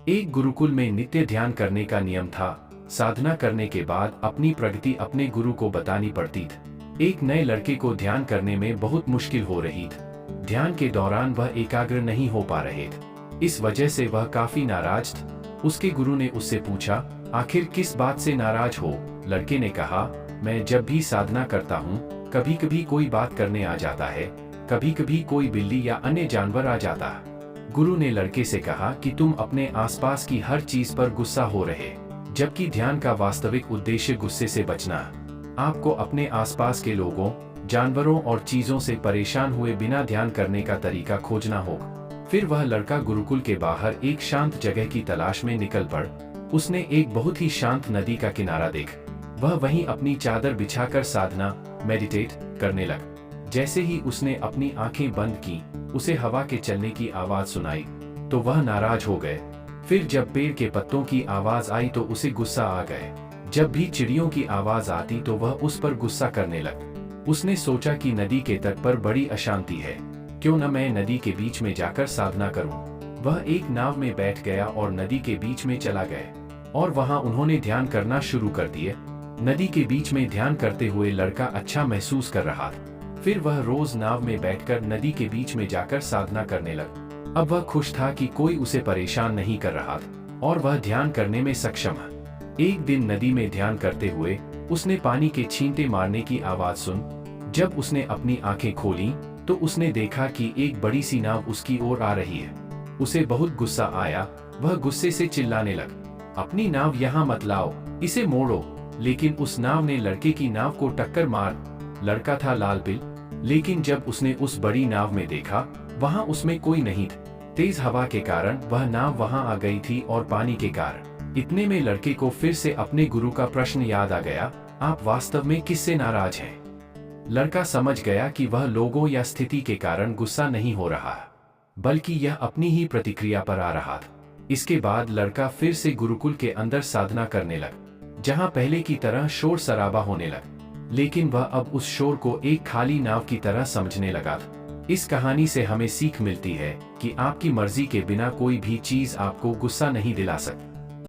एक गुरुकुल में नित्य ध्यान करने का नियम था। साधना करने के बाद अपनी प्रगति अपने गुरु को बतानी पड़ती थी। एक नए लड़के को ध्यान करने में बहुत मुश्किल हो रही थी। ध्यान के दौरान वह एकाग्र नहीं हो पा रहे थे। इस वजह से वह काफी नाराज था। उसके गुरु ने उससे पूछा, आखिर किस बात से नाराज हो? लड़के ने कहा, मैं जब भी साधना करता हूँ, कभी कभी कोई बात करने आ जाता है, कभी कभी कोई बिल्ली या अन्य जानवर आ जाता है। गुरु ने लड़के से कहा कि तुम अपने आसपास की हर चीज पर गुस्सा हो रहे, जबकि ध्यान का वास्तविक उद्देश्य गुस्से से बचना है। आपको अपने आसपास के लोगों, जानवरों और चीजों से परेशान हुए बिना ध्यान करने का तरीका खोजना होगा। फिर वह लड़का गुरुकुल के बाहर एक शांत जगह की तलाश में निकल पड़। उसने एक बहुत ही शांत नदी का किनारा देखा। वह वहीं अपनी चादर बिछाकर साधना, मेडिटेट करने लगा। जैसे ही उसने अपनी आंखें बंद की, उसे हवा के चलने की आवाज सुनाई तो वह नाराज हो गए। फिर जब पेड़ के पत्तों की आवाज आई तो उसे गुस्सा आ गए। जब भी चिड़ियों की आवाज आती तो वह उस पर गुस्सा करने लगा। उसने सोचा कि नदी के तट पर बड़ी अशांति है, क्यों न मैं नदी के बीच में जाकर साधना करूं। वह एक नाव में बैठ गया और नदी के बीच में चला गया और वहां उन्होंने ध्यान करना शुरू कर दिया। नदी के बीच में ध्यान करते हुए लड़का अच्छा महसूस कर रहा था। फिर वह रोज नाव में बैठकर नदी के बीच में जाकर साधना करने लगा। अब वह खुश था कि कोई उसे परेशान नहीं कर रहा था और वह ध्यान करने में सक्षम है। एक दिन नदी में ध्यान करते हुए उसने पानी के छींटे मारने की आवाज सुन। जब उसने अपनी आंखें खोली तो उसने देखा कि एक बड़ी सी नाव उसकी ओर आ रही है। उसे बहुत गुस्सा आया। वह गुस्से से चिल्लाने लगा, अपनी नाव यहाँ मत लाओ, इसे मोड़ो। लेकिन उस नाव ने लड़के की नाव को टक्कर मार। लड़का था लाल बिल, लेकिन जब उसने उस बड़ी नाव में देखा, वहां उसमें कोई नहीं था। तेज हवा के कारण वह नाव वहां आ गई थी और पानी के कारण। इतने में लड़के को फिर से अपने गुरु का प्रश्न याद आ गया, आप वास्तव में किससे नाराज हैं? लड़का समझ गया कि वह लोगों या स्थिति के कारण गुस्सा नहीं हो रहा, बल्कि यह अपनी ही प्रतिक्रिया पर आ रहा था। इसके बाद लड़का फिर से गुरुकुल के अंदर साधना करने लगा, जहां पहले की तरह शोर शराबा होने लगा। लेकिन वह अब उस शोर को एक खाली नाव की तरह समझने लगा था। इस कहानी से हमें सीख मिलती है कि आपकी मर्जी के बिना कोई भी चीज आपको गुस्सा नहीं दिला सकती।